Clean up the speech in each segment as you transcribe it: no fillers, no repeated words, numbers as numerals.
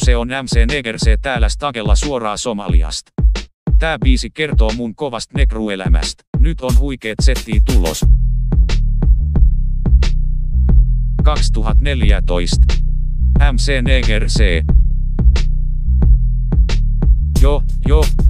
Se on MC Negerse täällä Stagella suoraa Somaliasta. Tää biisi kertoo mun kovast negruelämästä. Nyt on huikeet setti tulos. 2014. MC Negerse.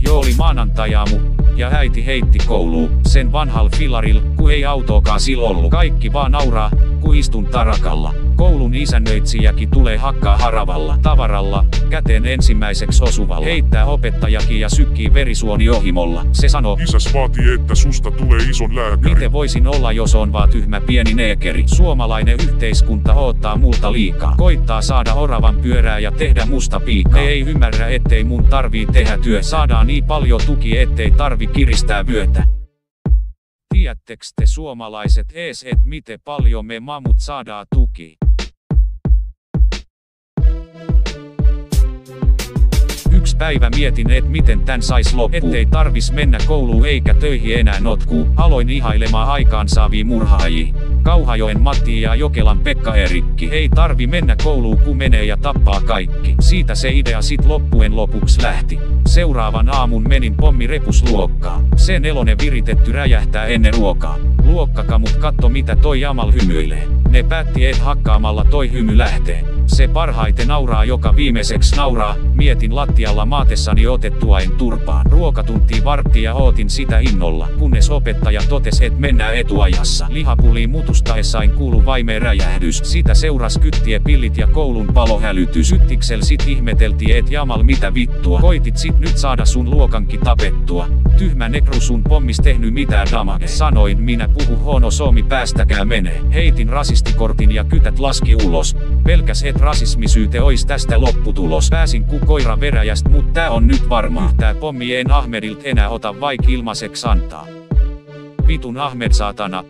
Oli maanantajaamu, ja äiti heitti kouluun, sen vanhal filaril, ku ei autoakaan sil ollu. Kaikki vaan nauraa, ku istun tarakalla. Koulun isännöitsijäkin tulee hakkaa haravalla, tavaralla, käteen ensimmäiseksi osuvalla. Heittää opettajakin ja sykkii verisuoni ohimolla. Se sanoo, isäs vaatii, että susta tulee ison lääkäri. Miten voisin olla, jos on vaan tyhmä pieni neekeri? Suomalainen yhteiskunta odottaa multa liikaa. Koittaa saada oravan pyörää ja tehdä musta piikaa. Ne ei ymmärrä, ettei mun tarvii tehdä työ. Saadaan niin paljon tuki, ettei tarvi kiristää vyötä. Tiedättekö te suomalaiset et miten paljon me mamut saadaan tuki? Yksi päivä mietin, miten tän sais loppuun. Ettei tarvis mennä kouluun eikä töihin enää notkuu. Aloin ihailemaan aikaansaavia murhaajia. Kauhajoen Matti ja Jokelan Pekka Erikki. Ei tarvi mennä kouluun, kun menee ja tappaa kaikki. Siitä se idea sit loppujen lopuksi lähti. Seuraavan aamun menin pommirepusluokkaan. Se nelonen viritetty räjähtää ennen ruokaa. Luokkakamut katto mitä toi Jamal hymyilee. Ne päätti, et hakkaamalla toi hymy lähtee. Se parhaiten nauraa, joka viimeiseksi nauraa. Mietin lattialla maatessani otettuain turpaan. Ruokatuntiin vartti ja ootin sitä innolla. Kunnes opettaja totesi, et mennään etuajassa. Lihapuliin mutustaessain kuulu vaimeen räjähdys. Sitä seuras kyttie pillit ja koulun palohälytys. Yttiksel sit ihmeteltiin, et Jamal mitä vittua. Koitit sit nyt saada sun luokankin tapettua. Tyhmä negru sun pommis tehnyt mitään damage. Sanoin minä puhu hono Suomi päästäkää menee. Heitin rasistikortin ja kytät laski ulos. Pelkäs et rasismisyyte ois tästä lopputulos. Pääsin ku koira veräjäst, mut tää on nyt varma. Yhtää pommi en Ahmedilt enää ota vaik ilmaseks antaa. Vitun Ahmed saatana.